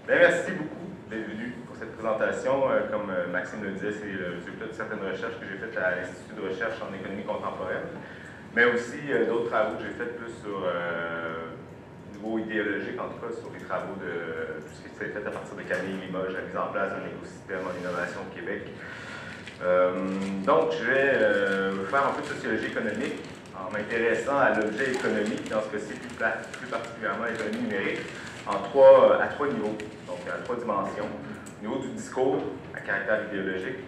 Bien, merci beaucoup d'être venu pour cette présentation. Comme Maxime le disait, c'est le résultat de certaines recherches que j'ai faites à l'Institut de recherche en économie contemporaine, mais aussi d'autres travaux que j'ai faits plus sur niveau idéologique, en tout cas sur les travaux de tout ce qui s'est fait à partir de Camille Limoges, la mise en place d'un écosystème en innovation au Québec. Donc, je vais faire un peu de sociologie économique en m'intéressant à l'objet économique, dans ce cas-ci plus particulièrement l'économie numérique, à trois niveaux, donc à trois dimensions. Au niveau du discours à caractère idéologique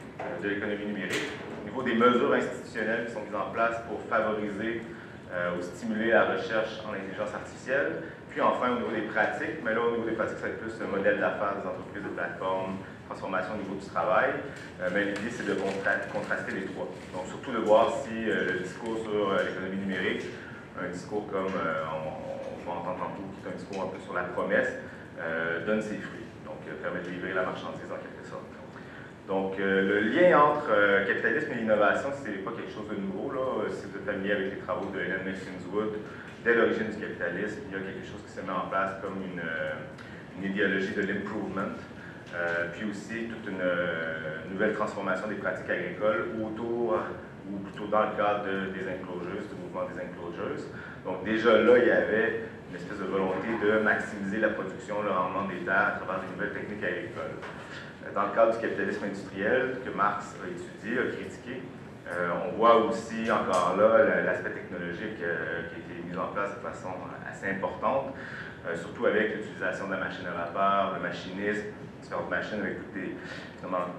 de l'économie numérique, au niveau des mesures institutionnelles qui sont mises en place pour favoriser ou stimuler la recherche en intelligence artificielle, puis enfin au niveau des pratiques, mais là au niveau des pratiques, ça va être plus le modèle d'affaires des entreprises de plateforme, transformation au niveau du travail, mais l'idée c'est de contraster les trois. Donc surtout de voir si le discours sur l'économie numérique, un discours comme on va entendre tantôt, qui est un discours un peu sur la promesse, donne ses fruits, donc permet de livrer la marchandise en quelque sorte. Donc, le lien entre capitalisme et innovation, c'est pas quelque chose de nouveau. Là. Si vous êtes familier avec les travaux de Helen Maxine-Wood, dès l'origine du capitalisme, il y a quelque chose qui se met en place comme une idéologie de l'improvement, puis aussi toute une nouvelle transformation des pratiques agricoles autour, ou plutôt dans le cadre des enclosures, du mouvement des enclosures. Donc, déjà là, il y avait une espèce de volonté de maximiser la production, le rendement des terres à travers des nouvelles techniques agricoles. Dans le cadre du capitalisme industriel que Marx a étudié, a critiqué, on voit aussi encore là l'aspect technologique qui a été mis en place de façon assez importante, surtout avec l'utilisation de la machine à vapeur, le machinisme, différentes machines avec toutes des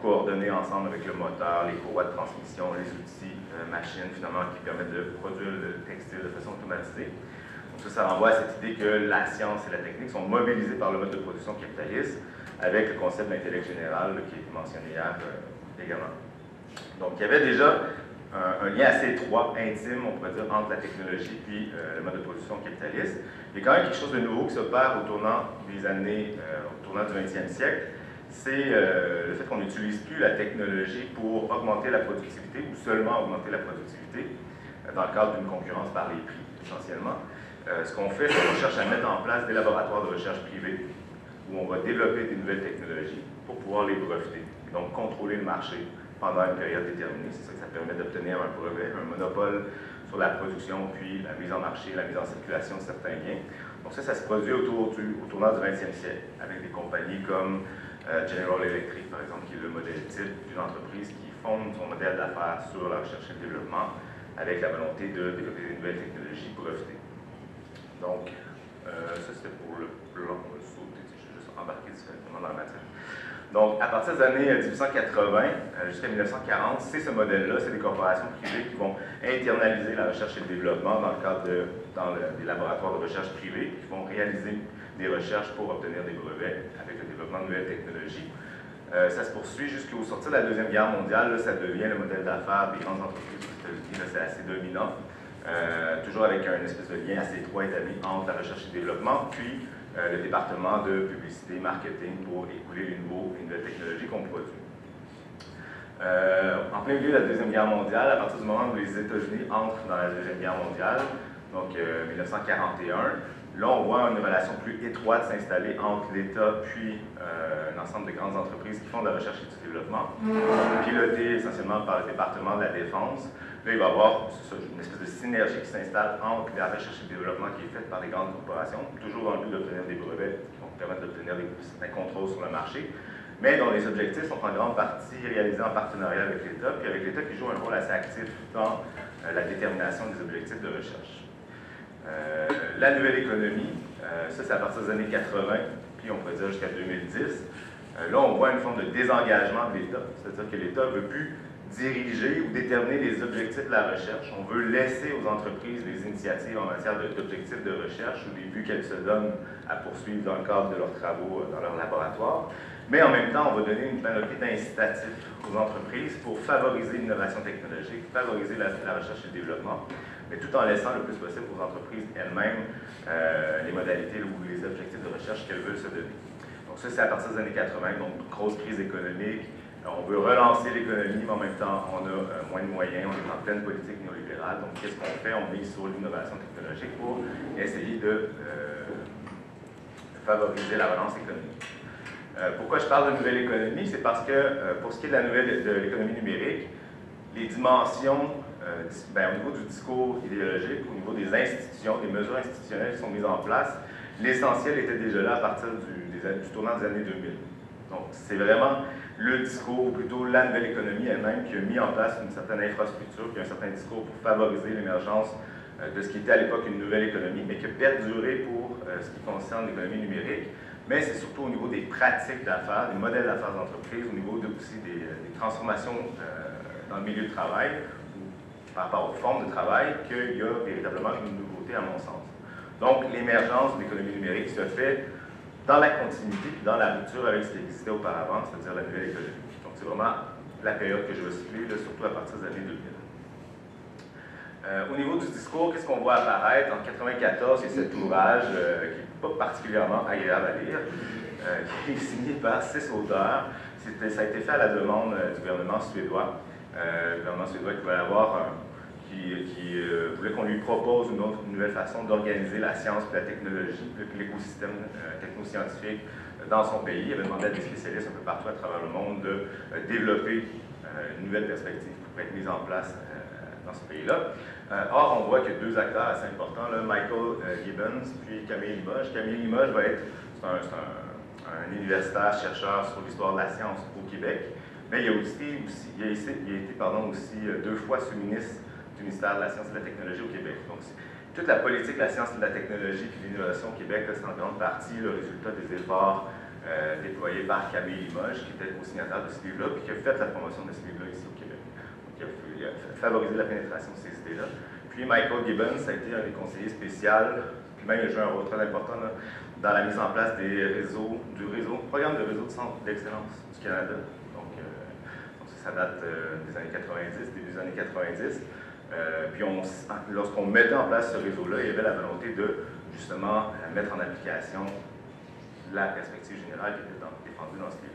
coordonnées ensemble avec le moteur, les courroies de transmission, les outils, machines finalement qui permettent de produire le textile de façon automatisée. Donc ça renvoie à cette idée que la science et la technique sont mobilisées par le mode de production capitaliste, avec le concept d'intellect général qui a été mentionné hier également. Donc, il y avait déjà un lien assez étroit, intime, on pourrait dire, entre la technologie et le mode de production capitaliste. Il y a quand même quelque chose de nouveau qui s'opère au tournant des années, au tournant du 20e siècle, c'est le fait qu'on n'utilise plus la technologie pour augmenter la productivité ou seulement augmenter la productivité dans le cadre d'une concurrence par les prix, essentiellement. Ce qu'on fait, c'est qu'on cherche à mettre en place des laboratoires de recherche privés où on va développer des nouvelles technologies pour pouvoir les breveter, et donc contrôler le marché pendant une période déterminée. C'est ça que ça permet d'obtenir un brevet, un monopole sur la production, puis la mise en marché, la mise en circulation de certains biens. Donc ça se produit au tournant du 20e siècle, avec des compagnies comme General Electric, par exemple, qui est le modèle type d'une entreprise qui fonde son modèle d'affaires sur la recherche et le développement, avec la volonté de développer des nouvelles technologies brevetées. Donc, ça c'était pour le plan, on va le sauter, je vais juste embarquer directement dans la matière. Donc, à partir des années 1880 jusqu'à 1940, c'est ce modèle-là, c'est des corporations privées qui vont internaliser la recherche et le développement dans le cadre des laboratoires de recherche privés, qui vont réaliser des recherches pour obtenir des brevets avec le développement de nouvelles technologies. Ça se poursuit jusqu'au sortir de la Deuxième Guerre mondiale, là, ça devient le modèle d'affaires des grandes entreprises aux États-Unis, c'est assez dominant. Toujours avec un espèce de lien assez étroit établi entre la recherche et le développement, puis le département de publicité, marketing pour écouler les nouvelles technologies qu'on produit. En plein milieu de la Deuxième Guerre mondiale, à partir du moment où les États-Unis entrent dans la Deuxième Guerre mondiale, donc 1941, là on voit une relation plus étroite s'installer entre l'État puis un ensemble de grandes entreprises qui font de la recherche et du développement, pilotées essentiellement par le département de la Défense. Là, il va y avoir une espèce de synergie qui s'installe entre la recherche et le développement qui est faite par les grandes corporations, toujours dans le but d'obtenir des brevets qui vont permettre d'obtenir certains contrôles sur le marché, mais dont les objectifs sont en grande partie réalisés en partenariat avec l'État, puis avec l'État qui joue un rôle assez actif dans la détermination des objectifs de recherche. La nouvelle économie, ça c'est à partir des années 80, puis on pourrait dire jusqu'à 2010. Là, on voit une forme de désengagement de l'État, c'est-à-dire que l'État ne veut plus diriger ou déterminer les objectifs de la recherche. On veut laisser aux entreprises les initiatives en matière d'objectifs de recherche ou des buts qu'elles se donnent à poursuivre dans le cadre de leurs travaux dans leur laboratoire. Mais en même temps, on va donner une panoplie d'incitatifs aux entreprises pour favoriser l'innovation technologique, favoriser la recherche et le développement, mais tout en laissant le plus possible aux entreprises elles-mêmes les modalités ou les objectifs de recherche qu'elles veulent se donner. Donc ça, c'est à partir des années 80, donc grosse crise économique. On veut relancer l'économie, mais en même temps, on a moins de moyens, on est en pleine politique néolibérale. Donc, qu'est-ce qu'on fait? On mise sur l'innovation technologique pour essayer de favoriser la relance économique. Pourquoi je parle de nouvelle économie? C'est parce que pour ce qui est de l'économie numérique, les dimensions au niveau du discours idéologique, au niveau des institutions, des mesures institutionnelles qui sont mises en place, l'essentiel était déjà là à partir du tournant des années 2000. Donc, c'est vraiment le discours, ou plutôt la nouvelle économie elle-même, qui a mis en place une certaine infrastructure, qui a un certain discours pour favoriser l'émergence de ce qui était à l'époque une nouvelle économie, mais qui a perduré pour ce qui concerne l'économie numérique. Mais c'est surtout au niveau des pratiques d'affaires, des modèles d'affaires d'entreprise, au niveau aussi des transformations dans le milieu de travail, ou par rapport aux formes de travail, qu'il y a véritablement une nouveauté à mon sens. Donc, l'émergence de l'économie numérique se fait dans la continuité, dans la rupture avec ce qui existait auparavant, c'est-à-dire la nouvelle économie. Donc, c'est vraiment la période que je veux citer, surtout à partir des années 2000. Au niveau du discours, qu'est-ce qu'on voit apparaître? En 1994, il y a cet ouvrage qui n'est pas particulièrement agréable à lire, qui est signé par 6 auteurs. Ça a été fait à la demande du gouvernement suédois. Le gouvernement suédois qui voulait qu'on lui propose une nouvelle façon d'organiser la science et la technologie, l'écosystème technoscientifique dans son pays. Il avait demandé à des spécialistes un peu partout à travers le monde de développer une nouvelle perspective pour être mise en place dans ce pays-là. Or, on voit qu'il y a 2 acteurs assez importants, là, Michael Gibbons puis Camille Limoges. Camille Limoges va être un universitaire chercheur sur l'histoire de la science au Québec, mais il a été 2 fois sous-ministre du ministère de la Science et de la Technologie au Québec. Donc, toute la politique de la science et de la technologie et de l'innovation au Québec, c'est en grande partie le résultat des efforts déployés par Camille Limoges, qui était co-signataire de ce livre-là, puis qui a fait la promotion de ce livre-là ici au Québec. Donc, il a favorisé la pénétration de ces idées-là. Puis Michael Gibbons, ça a été un des conseillers spéciaux, puis même il a joué un rôle très important là, dans la mise en place du programme de réseau de centres d'excellence du Canada. Donc ça date des années 90, début des années 90. Puis lorsqu'on mettait en place ce réseau-là, il y avait la volonté de, justement, mettre en application la perspective générale qui était défendue dans ce livre.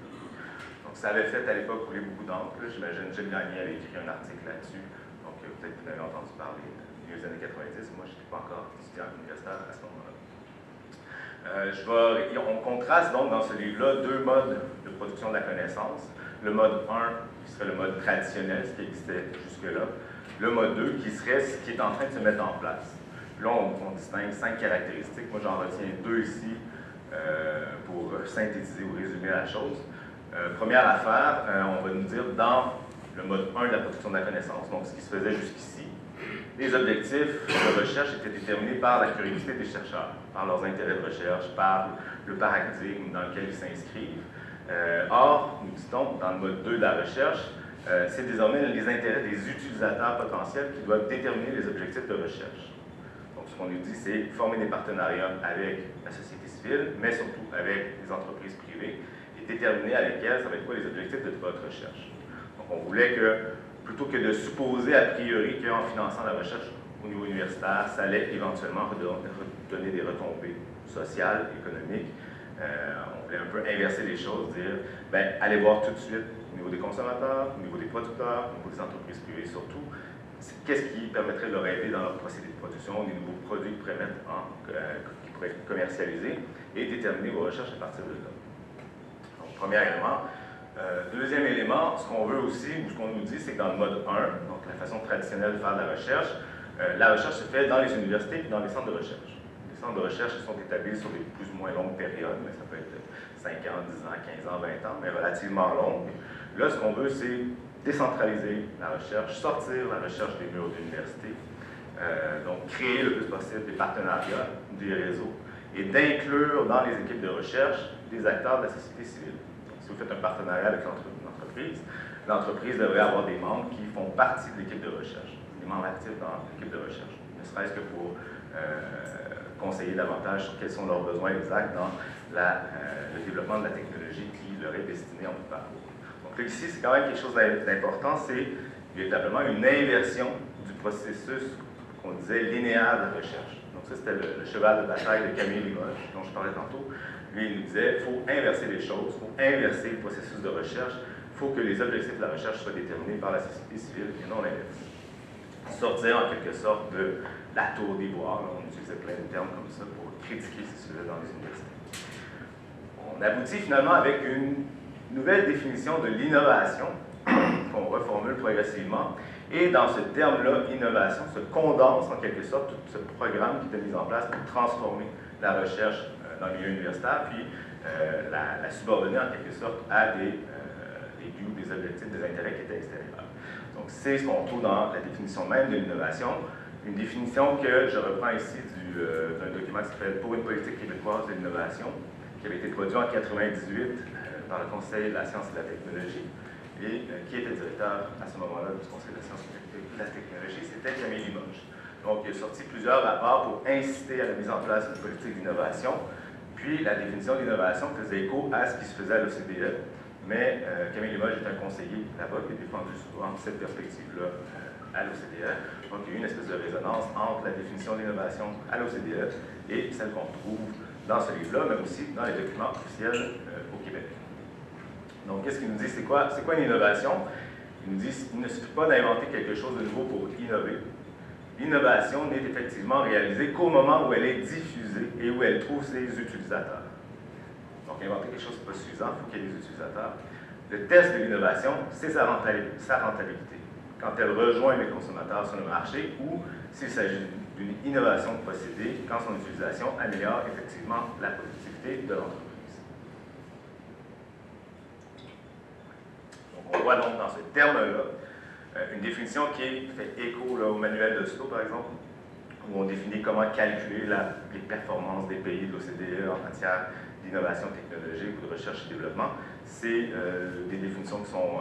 Donc, ça avait fait à l'époque couler beaucoup d'encre. J'imagine Gilles Gagné avait écrit un article là-dessus. Donc, peut-être que vous avez entendu parler des années 90. Moi, je n'étais pas encore étudiant universitaire à ce moment-là. On contraste donc dans ce livre-là 2 modes de production de la connaissance. Le mode 1, qui serait le mode traditionnel, ce qui existait jusque-là. Le mode 2, qui serait ce qui est en train de se mettre en place. Là, on distingue 5 caractéristiques. Moi, j'en retiens 2 ici pour synthétiser ou résumer la chose. Première affaire, on va nous dire dans le mode 1 de la production de la connaissance, donc ce qui se faisait jusqu'ici, les objectifs de recherche étaient déterminés par la curiosité des chercheurs, par leurs intérêts de recherche, par le paradigme dans lequel ils s'inscrivent. Or, nous dit-on, dans le mode 2 de la recherche, c'est désormais les intérêts des utilisateurs potentiels qui doivent déterminer les objectifs de recherche. Donc, ce qu'on nous dit, c'est former des partenariats avec la société civile, mais surtout avec les entreprises privées, et déterminer avec elles, ça va être quoi les objectifs de votre recherche. Donc, on voulait que, plutôt que de supposer a priori qu'en finançant la recherche au niveau universitaire, ça allait éventuellement donner des retombées sociales, économiques, on voulait un peu inverser les choses, dire, ben, allez voir tout de suite au niveau des consommateurs, au niveau des producteurs, au niveau des entreprises privées surtout, qu'est-ce qui permettrait de leur aider dans leur procédé de production, des nouveaux produits qui pourraient être commercialisés, et déterminer vos recherches à partir de là. Donc, premier élément. Deuxième élément, ce qu'on veut aussi, ou ce qu'on nous dit, c'est que dans le mode 1, donc la façon traditionnelle de faire de la recherche se fait dans les universités et dans les centres de recherche. Les centres de recherche sont établis sur des plus ou moins longues périodes, mais ça peut être 5 ans, 10 ans, 15 ans, 20 ans, mais relativement longues. Là, ce qu'on veut, c'est décentraliser la recherche, sortir la recherche des murs d'université, donc créer le plus possible des partenariats, des réseaux, et d'inclure dans les équipes de recherche des acteurs de la société civile. Donc, si vous faites un partenariat avec l'entreprise, l'entreprise devrait avoir des membres qui font partie de l'équipe de recherche, des membres actifs dans l'équipe de recherche, ne serait-ce que pour conseiller davantage sur quels sont leurs besoins exacts dans le développement de la technologie qui leur est destinée en bout de parcours. Donc là, ici, c'est quand même quelque chose d'important, c'est véritablement une inversion du processus qu'on disait linéaire de la recherche. Donc ça, c'était le cheval de bataille de Camille Limoges, dont je parlais tantôt. Lui, il nous disait, il faut inverser les choses, il faut inverser le processus de recherche, il faut que les objectifs de la recherche soient déterminés par la société civile et non l'inverse. Sortir en quelque sorte de la tour d'ivoire, on utilisait plein de termes comme ça pour critiquer ces sujets dans les universités. On On aboutit finalement avec une nouvelle définition de l'innovation qu'on reformule progressivement. Et dans ce terme-là, innovation, se condense en quelque sorte tout ce programme qui était mis en place pour transformer la recherche dans le milieu universitaire, puis la subordonner en quelque sorte à des buts, des objectifs, des intérêts qui étaient extérieurs. Donc c'est ce qu'on trouve dans la définition même de l'innovation, une définition que je reprends ici d'un document qui s'appelle « Pour une politique québécoise de l'innovation », qui avait été produit en 1998 par le Conseil de la science et de la technologie, et qui était directeur à ce moment-là du Conseil de la science et de la technologie, c'était Camille Limoges. Donc, il a sorti plusieurs rapports pour inciter à la mise en place d'une politique d'innovation. Puis, la définition d'innovation faisait écho à ce qui se faisait à l'OCDE, mais Camille Limoges est un conseiller là-bas qui a défendu souvent cette perspective-là à l'OCDE. Donc, il y a eu une espèce de résonance entre la définition d'innovation à l'OCDE et celle qu'on trouve dans ce livre-là, mais aussi dans les documents officiels au Québec. Donc, qu'est-ce qu'il nous dit? C'est quoi une innovation? Il nous dit qu'il ne suffit pas d'inventer quelque chose de nouveau pour innover. L'innovation n'est effectivement réalisée qu'au moment où elle est diffusée et où elle trouve ses utilisateurs. Donc, inventer quelque chose, ce n'est pas suffisant, il faut qu'il y ait des utilisateurs. Le test de l'innovation, c'est sa rentabilité. Quand elle rejoint les consommateurs sur le marché ou s'il s'agit d'une innovation de procédé, quand son utilisation améliore effectivement la productivité de l'entreprise. On voit donc dans ce terme-là une définition qui fait écho là, au manuel de Sceaux, par exemple, où on définit comment calculer les performances des pays de l'OCDE en matière d'innovation technologique ou de recherche et développement. C'est des définitions qui sont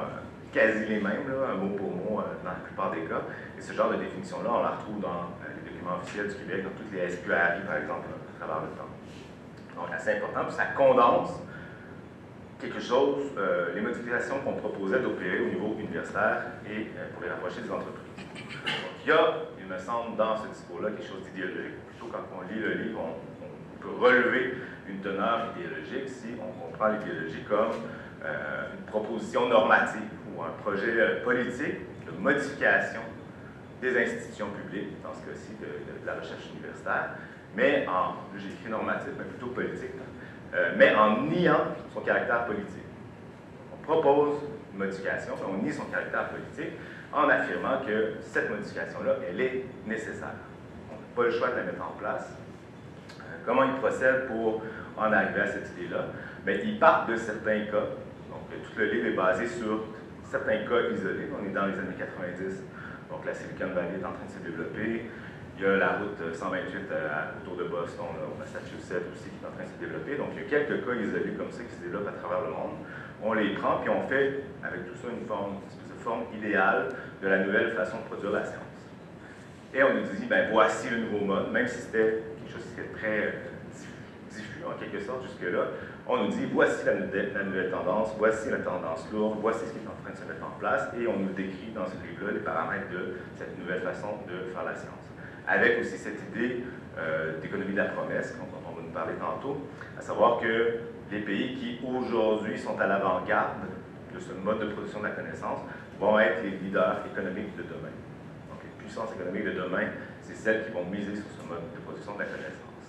quasi les mêmes, là, mot pour mot, dans la plupart des cas. Et ce genre de définition-là, on la retrouve dans les documents officiels du Québec, dans toutes les SQRI, par exemple, à travers le temps. Donc, assez important, puis ça condense quelque chose, les modifications qu'on proposait d'opérer au niveau universitaire et pour les rapprocher des entreprises. Donc, il y a, il me semble, dans ce discours-là, quelque chose d'idéologique. Plutôt quand on lit le livre, on peut relever une teneur idéologique si on comprend l'idéologie comme une proposition normative ou un projet politique de modification des institutions publiques, dans ce cas-ci de la recherche universitaire, mais j'ai écrit normatif, mais plutôt politique, mais en niant son caractère politique. On propose une modification, mais on nie son caractère politique en affirmant que cette modification-là, elle est nécessaire. On n'a pas le choix de la mettre en place. Comment ils procèdent pour en arriver à cette idée-là? Bien, ils partent de certains cas. Donc, tout le livre est basé sur certains cas isolés. On est dans les années 90. Donc, la Silicon Valley est en train de se développer. Il y a la route 128 autour de Boston, là, au Massachusetts aussi, qui est en train de se développer. Donc, il y a quelques cas isolés comme ça qui se développent à travers le monde. On les prend, puis on fait, avec tout ça, une espèce de forme idéale de la nouvelle façon de produire la science. Et on nous dit, ben voici le nouveau mode, même si c'était quelque chose qui était très diffus, en quelque sorte, jusque-là. On nous dit, voici la nouvelle tendance, voici la tendance lourde, voici ce qui est en train de se mettre en place, et on nous décrit dans ce livre-là les paramètres de cette nouvelle façon de faire la science. Avec aussi cette idée d'économie de la promesse, dont on va nous parler tantôt, à savoir que les pays qui aujourd'hui sont à l'avant-garde de ce mode de production de la connaissance vont être les leaders économiques de demain. Donc les puissances économiques de demain, c'est celles qui vont miser sur ce mode de production de la connaissance.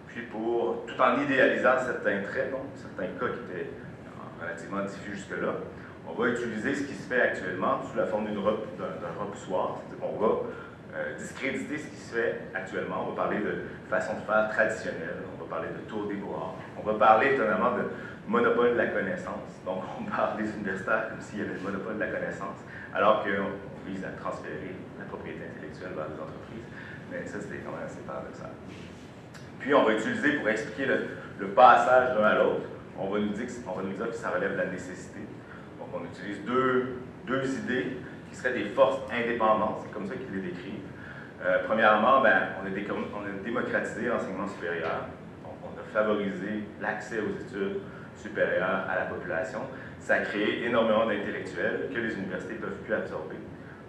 Puis tout en idéalisant certains traits, donc certains cas qui étaient relativement diffus jusque-là, on va utiliser ce qui se fait actuellement sous la forme d'un repoussoir, c'est-à-dire qu'on va discréditer ce qui se fait actuellement. On va parler de façon de faire traditionnelle, on va parler de tour d'ivoire, on va parler étonnamment de monopole de la connaissance. Donc, on parle des universitaires comme s'il y avait le monopole de la connaissance, alors qu'on vise à transférer la propriété intellectuelle vers les entreprises. Mais ça, c'était quand même assez paradoxal. Puis, on va utiliser, pour expliquer le passage d'un à l'autre, on va nous dire que ça relève de la nécessité. Donc, on utilise deux idées qui seraient des forces indépendantes, c'est comme ça qu'ils les décrivent. Premièrement, on a démocratisé l'enseignement supérieur. Donc, on a favorisé l'accès aux études supérieures à la population. Ça a créé énormément d'intellectuels que les universités ne peuvent plus absorber.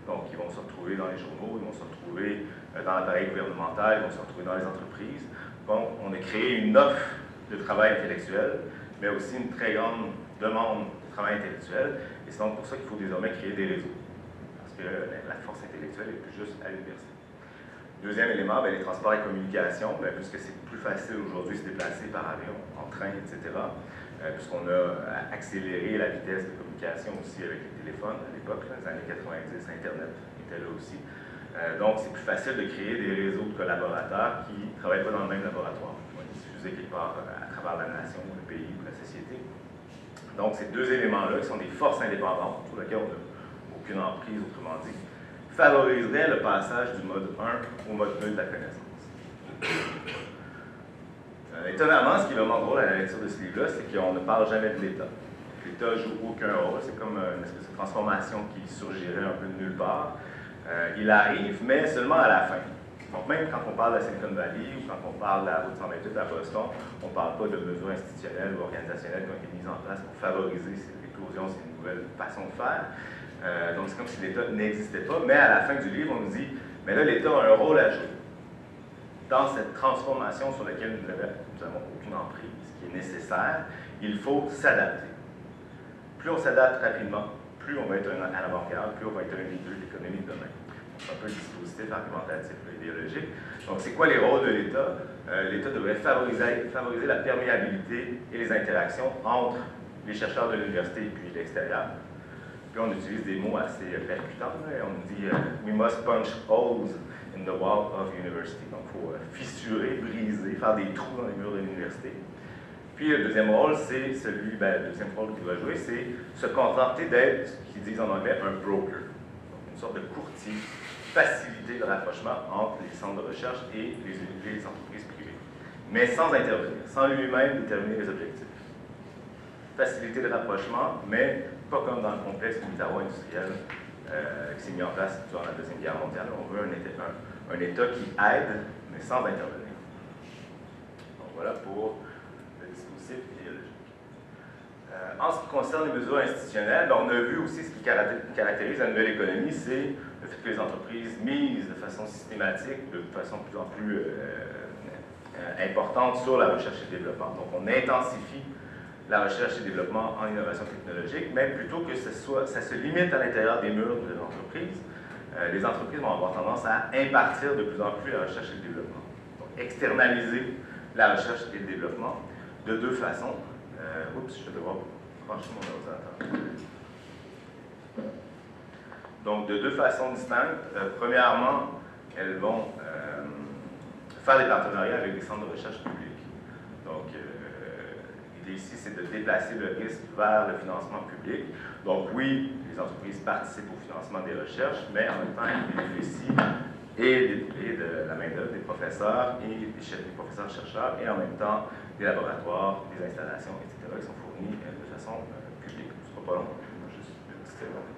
Donc, ils vont se retrouver dans les journaux, ils vont se retrouver dans l'appareil gouvernemental, ils vont se retrouver dans les entreprises. Donc, on a créé une offre de travail intellectuel, mais aussi une très grande demande de travail intellectuel. Et c'est donc pour ça qu'il faut désormais créer des réseaux. Parce que la force intellectuelle n'est plus juste à l'université. Deuxième élément, les transports et communications, puisque c'est plus facile aujourd'hui de se déplacer par avion, en train, etc. puisqu'on a accéléré la vitesse de communication aussi avec les téléphones à l'époque, dans les années 90, Internet était là aussi. Donc, c'est plus facile de créer des réseaux de collaborateurs qui ne travaillent pas dans le même laboratoire. On est diffusés quelque part à travers la nation, le pays ou la société. Donc, ces deux éléments-là, qui sont des forces indépendantes, sur lesquelles on n'a aucune emprise, autrement dit, favoriseraient le passage du mode 1 au mode 2 de la connaissance. Étonnamment, ce qui est vraiment drôle à la lecture de ce livre-là, c'est qu'on ne parle jamais de l'État. L'État joue aucun rôle, c'est comme une espèce de transformation qui surgirait un peu de nulle part. Il arrive, mais seulement à la fin. Donc même quand on parle de Silicon Valley ou quand on parle de la route 128 à Boston, on ne parle pas de mesures institutionnelles ou organisationnelles qui ont été mises en place pour favoriser l'éclosion de ces nouvelles façons de faire. Donc c'est comme si l'État n'existait pas, mais à la fin du livre, on nous dit, mais là l'État a un rôle à jouer dans cette transformation sur laquelle nous n'avons aucune emprise, qui est nécessaire. Il faut s'adapter. Plus on s'adapte rapidement, plus on va être à l'avant-garde, plus on va être un leader de l'économie de demain. C'est un peu le dispositif argumentatif idéologique. Donc, c'est quoi les rôles de l'État? L'État devrait favoriser la perméabilité et les interactions entre les chercheurs de l'université et puis l'extérieur. Puis on utilise des mots assez percutants. On dit « We must punch holes in the wall of university ». Donc, il faut fissurer, briser, faire des trous dans les murs de l'université. Puis le deuxième rôle, c'est celui, le deuxième rôle qu'il doit jouer, c'est se contenter d'être, ce qu'ils disent en anglais, un broker. Donc, une sorte de courtier, faciliter le rapprochement entre les centres de recherche et les entreprises privées. Mais sans intervenir, sans lui-même déterminer les objectifs. Faciliter le rapprochement, mais pas comme dans le complexe militaro-industriel qui s'est mis en place durant la Deuxième Guerre mondiale. On veut un État qui aide, mais sans intervenir. Donc voilà pour le dispositif idéologique. En ce qui concerne les mesures institutionnelles, on a vu aussi ce qui caractérise la nouvelle économie, c'est le fait que les entreprises misent de façon systématique, de façon de plus en plus importante sur la recherche et le développement. Donc on intensifie la recherche et le développement en innovation technologique, mais plutôt que ça se limite à l'intérieur des murs de l'entreprise, les entreprises vont avoir tendance à impartir de plus en plus la recherche et le développement. Donc externaliser la recherche et le développement de deux façons. Oups, je vais devoir brancher mon ordinateur. Donc, de deux façons distinctes. Premièrement, elles vont faire des partenariats avec des centres de recherche publics. Donc, l'idée ici, c'est de déplacer le risque vers le financement public. Donc, oui, les entreprises participent au financement des recherches, mais en même temps, elles bénéficient et de la main-d'œuvre des professeurs et des professeurs-chercheurs, et en même temps des laboratoires, des installations, etc., qui sont fournis de façon publique. Ce ne sera pas long, juste une petite seconde.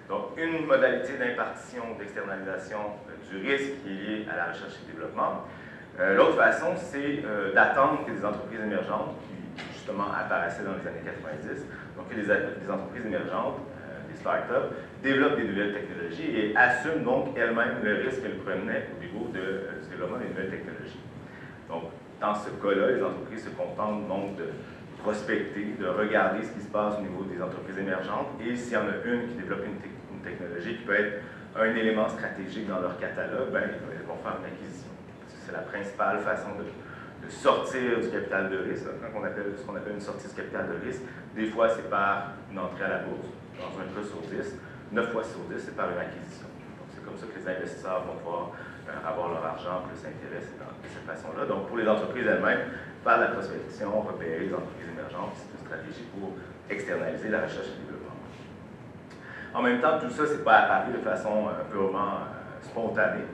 Donc, une modalité d'impartition, d'externalisation du risque qui est liée à la recherche et le développement. L'autre façon, c'est d'attendre que des entreprises émergentes, qui justement apparaissaient dans les années 90, donc que des entreprises émergentes, des startups, développent des nouvelles technologies et assument donc elles-mêmes le risque qu'elles prenaient au niveau du développement des nouvelles technologies. Donc, dans ce cas-là, les entreprises se contentent donc de prospecter, de regarder ce qui se passe au niveau des entreprises émergentes, et s'il y en a une qui développe une technologie qui peut être un élément stratégique dans leur catalogue, ils vont faire une acquisition. C'est la principale façon de sortir du capital de risque. Quand on appelle ce qu'on appelle une sortie du capital de risque, des fois c'est par une entrée à la bourse, dans un cas sur 10, 9 fois sur 10 c'est par une acquisition. Donc c'est comme ça que les investisseurs vont pouvoir avoir leur argent plus intérêt de cette façon-là. Donc pour les entreprises elles-mêmes, faire la prospection, repérer les entreprises émergentes, c'est une stratégie pour externaliser la recherche et le développement. En même temps, tout ça, c'est pas apparu de façon purement spontanée.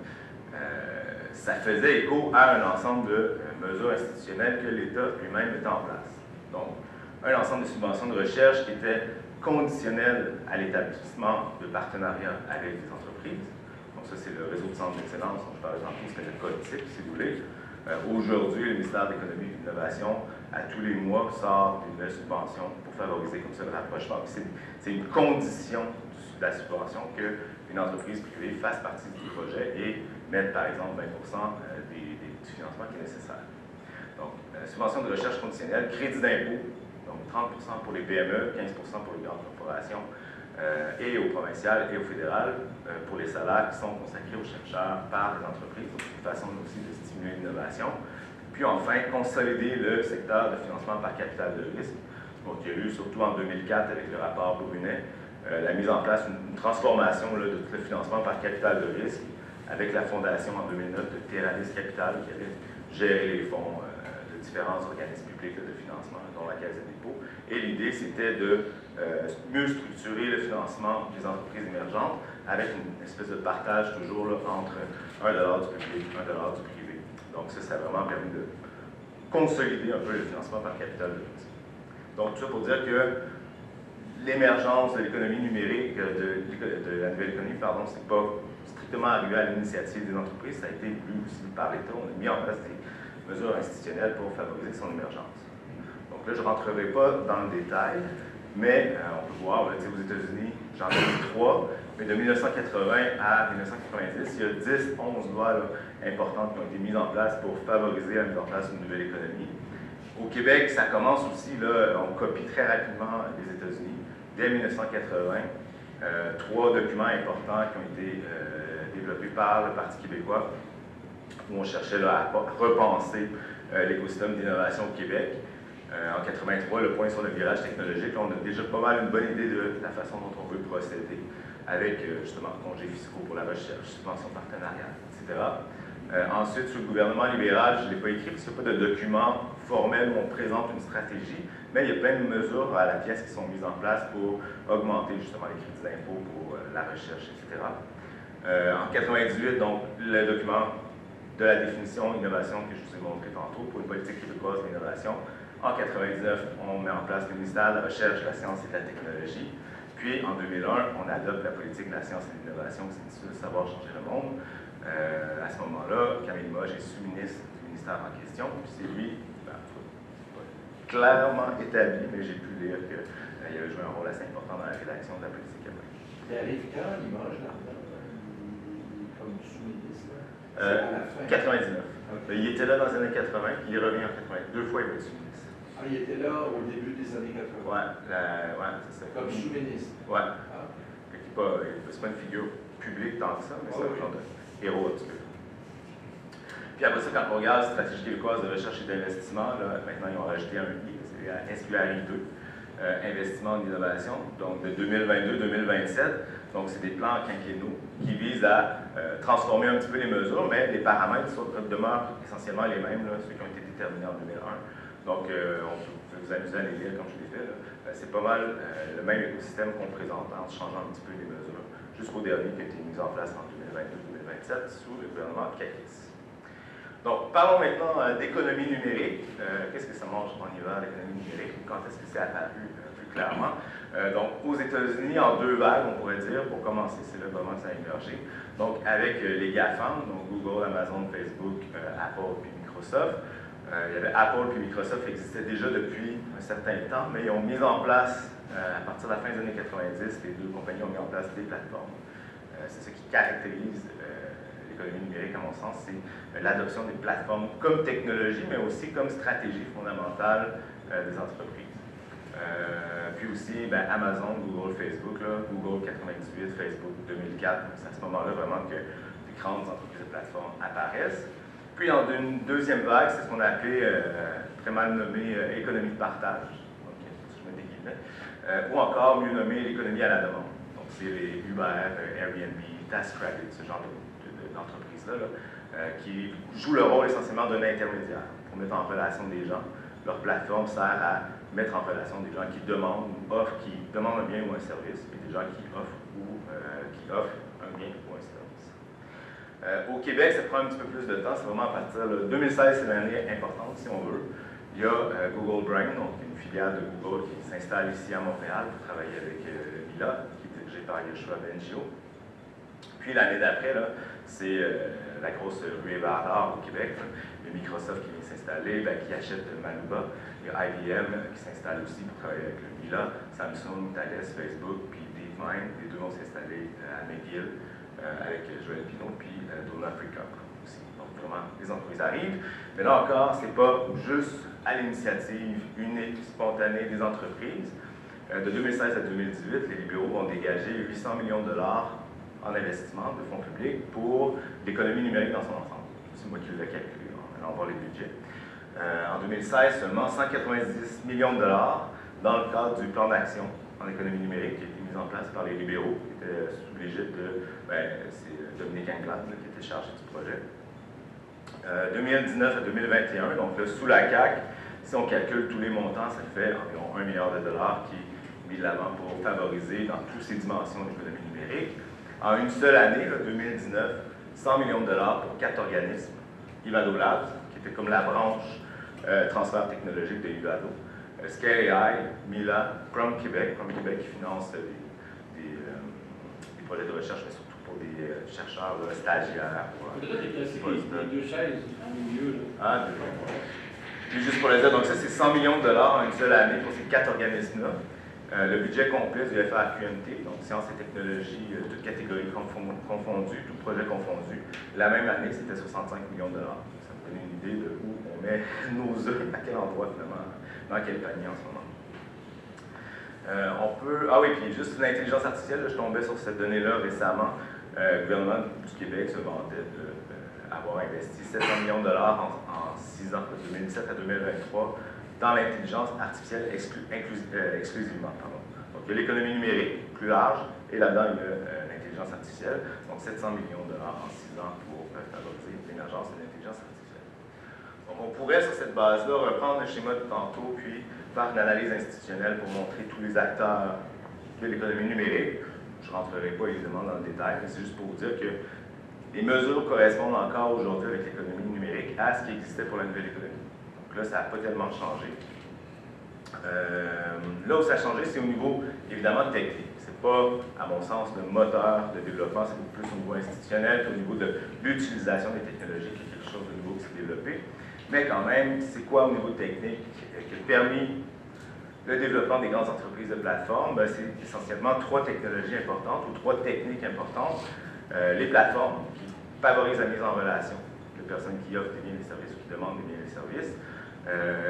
Ça faisait écho à un ensemble de mesures institutionnelles que l'État lui-même mettait en place. Donc, un ensemble de subventions de recherche qui étaient conditionnelles à l'établissement de partenariats avec des entreprises. Donc ça, c'est le réseau de centres d'excellence dont je parlais tantôt, c'était le code type, si vous voulez. Aujourd'hui, le ministère de l'Économie et de l'Innovation, à tous les mois, sort des nouvelles subventions pour favoriser comme ça le rapprochement. C'est une condition de la subvention qu'une entreprise privée fasse partie du projet et mette, par exemple, 20 du financement qui est nécessaire. Donc, subvention de recherche conditionnelle, crédit d'impôt, donc 30 pour les PME, 15 pour les grandes corporations, et au provincial et au fédéral pour les salaires qui sont consacrés aux chercheurs par les entreprises, donc une façon aussi de stimuler l'innovation. Puis enfin, consolider le secteur de financement par capital de risque. Donc, il y a eu, surtout en 2004, avec le rapport Brunet, la mise en place, une transformation là, de tout le financement par capital de risque, avec la fondation en 2009 de Terralis Capital, qui avait géré les fonds de différents organismes publics de financement, dont la Caisse des dépôts. Et l'idée, c'était de mieux structurer le financement des entreprises émergentes, avec une espèce de partage toujours là, entre $1 du public, $1 du privé. Donc ça a vraiment permis de consolider un peu le financement par capital de risque. Donc tout ça pour dire que l'émergence de l'économie numérique, de la nouvelle économie, pardon, c'est pas strictement arrivé à l'initiative des entreprises, ça a été voulu aussi par l'État. On a mis en place des mesures institutionnelles pour favoriser son émergence. Donc là, je ne rentrerai pas dans le détail, mais on peut voir, là, aux États-Unis, j'en ai eu 3, mais de 1980 à 1990, il y a 10-11 lois là, importantes qui ont été mises en place pour favoriser la mise en place d'une nouvelle économie. Au Québec, ça commence aussi, là, on copie très rapidement les États-Unis. Dès 1980, 3 documents importants qui ont été développés par le Parti québécois, où on cherchait là, à repenser l'écosystème d'innovation au Québec. En 83, le point sur le virage technologique, là, on a déjà pas mal une bonne idée de la façon dont on veut procéder, avec justement congés fiscaux pour la recherche, subventions partenariales, etc. Ensuite, sur le gouvernement libéral, je ne l'ai pas écrit parce qu'il n'y a pas de document formel où on présente une stratégie, mais il y a plein de mesures à la pièce qui sont mises en place pour augmenter justement les crédits d'impôt pour la recherche, etc. En 98, donc, le document de la définition innovation que je vous ai montré tantôt pour une politique québécoise d'innovation. En 99, on met en place le ministère de la Recherche, de la Science et de la Technologie. Puis, en 2001, on adopte la politique de la science et de l'innovation qui s'intitule « Savoir changer le monde ». À ce moment-là, Camille Moge est sous-ministre du ministère en question. Puis c'est lui, clairement établi, mais j'ai pu lire qu'il avait joué un rôle assez important dans la rédaction de la politique québécoise. Il arrive quand, Limoges, là-dedans, comme sous-ministre? À la fin. 99. Okay. Il était là dans les années 80, puis il est revenu en 80. 2 fois, il va être sous-ministre. Ah, il était là au début des années 80? Ouais, c'est ça. Comme sous-ministre? Ouais. Ah. C'est pas une figure publique tant que ça, mais c'est un genre de héros un petit peu. Puis après ça, quand on regarde la stratégie québécoise de recherche et d'investissement, maintenant ils ont rajouté un I, c'est SQRI 2, investissement en innovation, donc de 2022-2027. Donc c'est des plans quinquennaux qui visent à transformer un petit peu les mesures, mais les paramètres demeurent essentiellement les mêmes, là, ceux qui ont été déterminés en 2001. Donc on peut vous amuser à les lire comme je l'ai fait. C'est pas mal le même écosystème qu'on présente en changeant un petit peu les mesures, jusqu'au dernier qui a été mis en place en 2022-2027 sous le gouvernement Kakis. Donc, parlons maintenant d'économie numérique. Qu'est-ce que ça mange en hiver, l'économie numérique? Quand est-ce que c'est apparu plus clairement? Donc, aux États-Unis, en 2 vagues, on pourrait dire, pour commencer, c'est là vraiment que ça a émergé. Donc, avec les GAFAM, donc Google, Amazon, Facebook, Apple puis Microsoft. Il y avait Apple puis Microsoft qui existaient déjà depuis un certain temps, mais ils ont mis en place, à partir de la fin des années 90, les 2 compagnies ont mis en place des plateformes. C'est ce qui caractérise l'économie numérique, à mon sens, c'est l'adoption des plateformes comme technologie, mais aussi comme stratégie fondamentale des entreprises. Puis aussi, Amazon, Google, Facebook, là, Google 98, Facebook 2004, c'est à ce moment-là vraiment que les grandes entreprises de plateformes apparaissent. Puis en une deuxième vague, c'est ce qu'on a appelé, très mal nommé, économie de partage, donc, je mets des guillemets, ou encore mieux nommé l'économie à la demande. Donc c'est les Uber, Airbnb, TaskRabbit, ce genre d'entreprises-là, qui jouent le rôle essentiellement d'un intermédiaire pour mettre en relation des gens. Leur plateforme sert à mettre en relation des gens qui demandent ou offrent, qui demandent un bien ou un service, et des gens qui offrent un bien ou un service. Au Québec, ça prend un petit peu plus de temps, c'est vraiment à partir de 2016, c'est l'année importante si on veut. Il y a Google Brain, donc une filiale de Google qui s'installe ici à Montréal pour travailler avec Mila, qui est dirigée par Yoshua Bengio. Puis l'année d'après, c'est la grosse ruée vers l'or au Québec. Il y a Microsoft qui vient s'installer, qui achète Manuba. Il y a IBM qui s'installe aussi pour travailler avec le Mila. Samsung, Thales, Facebook, puis DeepMind. Les 2 vont s'installer à McGill avec Joël Pinault, puis Donna Africa aussi. Donc vraiment, les entreprises arrivent. Mais là encore, ce n'est pas juste à l'initiative unique, spontanée des entreprises. De 2016 à 2018, les libéraux vont dégager 800 millions de dollars en investissement de fonds publics pour l'économie numérique dans son ensemble. C'est moi qui l'ai calculé, en allant voir les budgets. En 2016, seulement 190 millions de dollars dans le cadre du plan d'action en économie numérique qui a été mis en place par les libéraux, qui était sous l'égide de c'est Dominique Anglade qui était chargé du projet. 2019 à 2021, donc là, sous la CAQ, si on calcule tous les montants, ça fait environ 1 milliard de dollars qui est mis de l'avant pour favoriser dans toutes ces dimensions l'économie numérique. En une seule année, là, 2019, 100 millions de dollars pour 4 organismes. Ivado Labs, qui était comme la branche transfert technologique de Ivado. Scale AI, Mila, Prom Québec qui finance des projets de recherche, mais surtout pour des chercheurs stagiaires. Il faudrait déplacer les deux chaises au milieu. Ah, deux. Puis juste pour le dire, donc ça c'est 100 millions de dollars en une seule année pour ces 4 organismes-là. Le budget complet du FAQMT, donc sciences et technologies, toutes catégories confondues, tout projet confondu, la même année c'était 65 millions de dollars. Ça me donne une idée de où on met nos œufs, à quel endroit finalement, dans quel panier en ce moment. Ah oui, puis juste l'intelligence artificielle, là, je tombais sur cette donnée-là récemment. Le gouvernement du Québec se vantait d'avoir investi 700 millions de dollars en 6 ans, de 2017 à 2023, dans l'intelligence artificielle exclusivement. Pardon. Donc, il y a l'économie numérique, plus large, et là-dedans, il y a l'intelligence artificielle. Donc, 700 millions de dollars en 6 ans pour favoriser l'émergence de l'intelligence artificielle. Donc, on pourrait, sur cette base-là, reprendre le schéma de tantôt, puis faire une analyse institutionnelle pour montrer tous les acteurs de l'économie numérique. Je ne rentrerai pas évidemment dans le détail, mais c'est juste pour vous dire que les mesures correspondent encore aujourd'hui avec l'économie numérique à ce qui existait pour la nouvelle économie. Donc là, ça n'a pas tellement changé. Là où ça a changé, c'est au niveau, évidemment, technique. Ce n'est pas, à mon sens, le moteur de développement, c'est beaucoup plus au niveau institutionnel qu'au niveau de l'utilisation des technologies, qui est quelque chose de nouveau qui s'est développé. Mais quand même, c'est quoi au niveau technique qui a permis le développement des grandes entreprises de plateforme? C'est essentiellement 3 technologies importantes ou 3 techniques importantes. Les plateformes qui favorisent la mise en relation de personnes qui offrent des biens et des services ou qui demandent des biens et des services.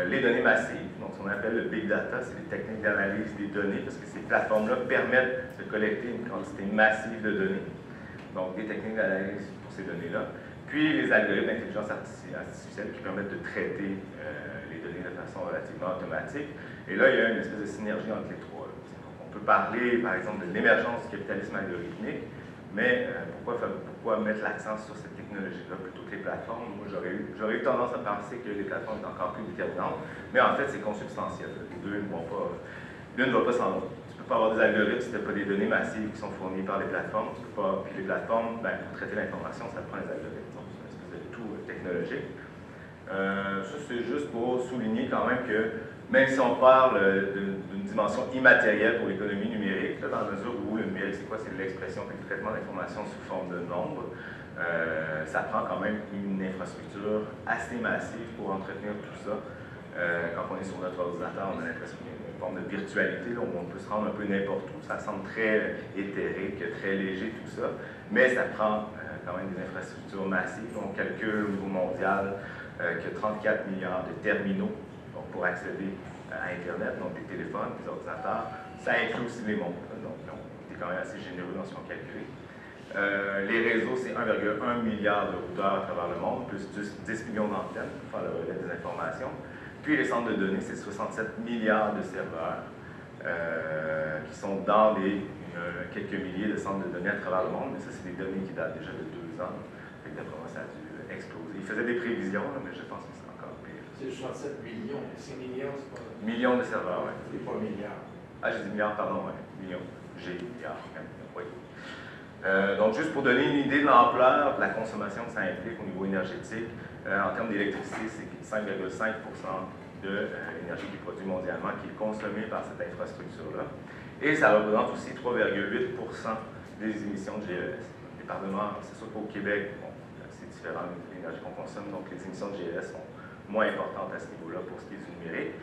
Les données massives, donc ce qu'on appelle le big data, c'est les techniques d'analyse des données, parce que ces plateformes-là permettent de collecter une quantité massive de données. Donc des techniques d'analyse pour ces données-là. Puis les algorithmes d'intelligence artificielle qui permettent de traiter les données de façon relativement automatique. Et là, il y a une espèce de synergie entre les 3. Donc, on peut parler, par exemple, de l'émergence du capitalisme algorithmique, mais pourquoi mettre l'accent sur cette technologie-là plutôt que les plateformes? Moi, j'aurais eu tendance à penser que les plateformes étaient encore plus déterminantes, mais en fait, c'est consubstantiel. Les deux ne vont pas, l'une ne va pas sans l'autre. Tu ne peux pas avoir des algorithmes si tu n'as pas des données massives qui sont fournies par les plateformes. Tu peux pas, puis les plateformes, pour traiter l'information, ça prend les algorithmes. Donc, c'est une espèce de tout technologique. Ça, c'est juste pour souligner quand même que même si on parle d'une dimension immatérielle pour l'économie numérique, là, dans la mesure où le numérique, c'est quoi? C'est l'expression et le traitement d'informations sous forme de nombres. Ça prend quand même une infrastructure assez massive pour entretenir tout ça. Quand on est sur notre ordinateur, on a l'impression qu'il y a une forme de virtualité, là, où on peut se rendre un peu n'importe où. Ça semble très éthérique, très léger, tout ça. Mais ça prend quand même des infrastructures massives. On calcule au niveau mondial qu'il y a 34 milliards de terminaux. Donc, pour accéder à Internet, donc des téléphones, des ordinateurs, ça inclut aussi les montres. Donc, on est quand même assez généreux dans ce qu'on calcule. Les réseaux, c'est 1,1 milliard de routeurs à travers le monde, plus 10 millions d'antennes pour faire le relais des informations. Puis les centres de données, c'est 67 milliards de serveurs qui sont dans quelques milliers de centres de données à travers le monde. Mais ça, c'est des données qui datent déjà de 2 ans. D'après moi, ça a dû exploser. Ils faisaient des prévisions, là, mais je pense que c'est encore pire. C'est 67 millions, 6 millions, c'est pas... Millions de serveurs, oui. C'est pas milliards. Ah, j'ai dit milliards, pardon, oui. Millions. J'ai dit milliards, oui. Donc, juste pour donner une idée de l'ampleur de la consommation que ça implique au niveau énergétique, en termes d'électricité, c'est 5,5% de l'énergie qui est produite mondialement qui est consommée par cette infrastructure-là. Et ça représente aussi 3,8% des émissions de GES. Les parlements, c'est sûr qu'au Québec, bon, c'est différent de l'énergie qu'on consomme, donc les émissions de GES sont moins importantes à ce niveau-là pour ce qui est du numérique.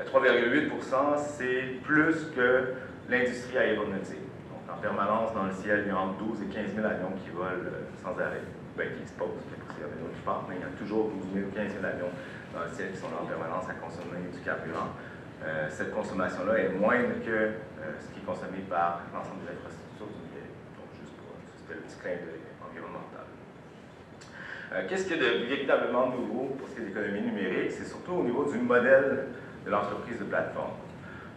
3,8%, c'est plus que l'industrie aéronautique. Donc, en permanence, dans le ciel, il y a entre 12 et 15 000 avions qui volent sans arrêt, qui exposent, c'est un avion qui part, mais il y a toujours 12 000 ou 15 000 avions dans le ciel qui sont là en permanence à consommer du carburant. cette consommation-là est moindre que ce qui est consommé par l'ensemble des infrastructures du numérique. Donc, juste pour c'était le petit clin d'œil environnemental. Qu'est-ce qu'il y a de véritablement nouveau pour ce qui est d'économie numérique? C'est surtout au niveau du modèle de l'entreprise de plateforme.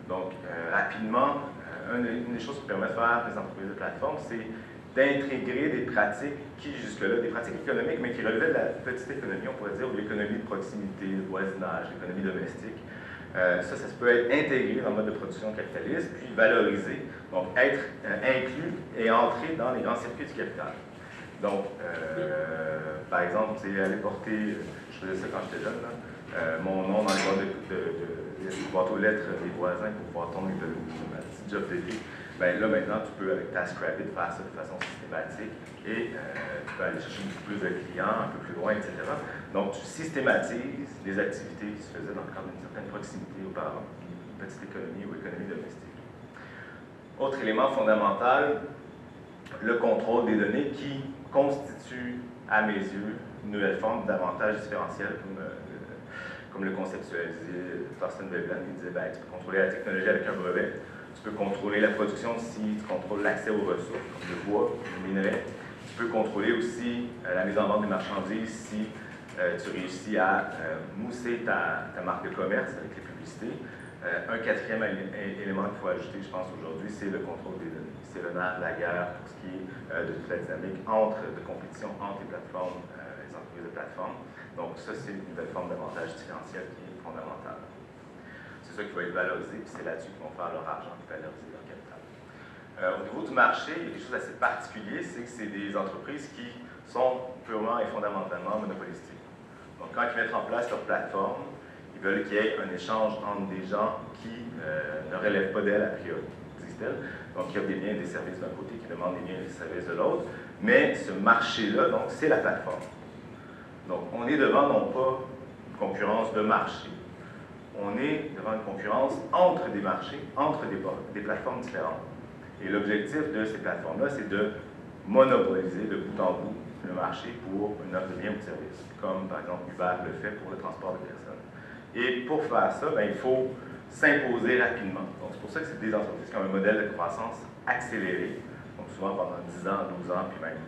Donc, rapidement, une des choses qui permet de faire les entreprises de plateforme, c'est d'intégrer des pratiques qui, jusque-là, des pratiques économiques, mais qui relevaient de la petite économie, on pourrait dire, ou l'économie de proximité, de voisinage, l'économie domestique. Ça peut être intégré dans le mode de production capitaliste, puis valorisé, donc être inclus et entrer dans les grands circuits du capital. Donc, par exemple, aller porter, je faisais ça quand j'étais jeune, là, mon nom dans les boîtes aux lettres des voisins pour pouvoir tomber de ma petite job de vie. Bien, là, maintenant, tu peux, avec TaskRabbit, faire ça de façon systématique et tu peux aller chercher beaucoup plus de clients, un peu plus loin, etc. Donc, tu systématises des activités qui se faisaient dans le cadre d'une certaine proximité auparavant, une petite économie ou économie domestique. Autre élément fondamental, le contrôle des données qui constitue, à mes yeux, une nouvelle forme d'avantage différentiel, comme le conceptualisait Thorsten Veblen. Il disait, ben, tu peux contrôler la technologie avec un brevet. Tu peux contrôler la production si tu contrôles l'accès aux ressources, comme le bois, le minerai. Tu peux contrôler aussi la mise en vente des marchandises si tu réussis à mousser ta marque de commerce avec les publicités. Un quatrième élément qu'il faut ajouter, je pense, aujourd'hui, c'est le contrôle des données. C'est le nerf de la guerre pour ce qui est de toute la dynamique de compétition entre les plateformes, les entreprises de plateformes. Donc ça, c'est une nouvelle forme d'avantage différentiel qui est fondamentale. C'est ça qui va être valorisé, puis c'est là-dessus qu'ils vont faire leur argent et valoriser leur capital. Au niveau du marché, il y a quelque chose d'assez particulier, c'est que c'est des entreprises qui sont purement et fondamentalement monopolistiques. Donc, quand ils mettent en place leur plateforme, ils veulent qu'il y ait un échange entre des gens qui ne relèvent pas d'elles a priori, disent-elles. Donc, il y a des biens et des services d'un côté qui demandent des biens et des services de l'autre, mais ce marché-là, donc, c'est la plateforme. Donc, on est devant non pas une concurrence de marché, on est devant une concurrence entre des marchés, entre des plateformes différentes. Et l'objectif de ces plateformes-là, c'est de monopoliser de bout en bout le marché pour une offre de biens ou de services, comme par exemple Uber le fait pour le transport de personnes. Et pour faire ça, bien, il faut s'imposer rapidement. Donc c'est pour ça que c'est des entreprises qui ont un modèle de croissance accéléré, donc souvent pendant 10 ans, 12 ans, puis même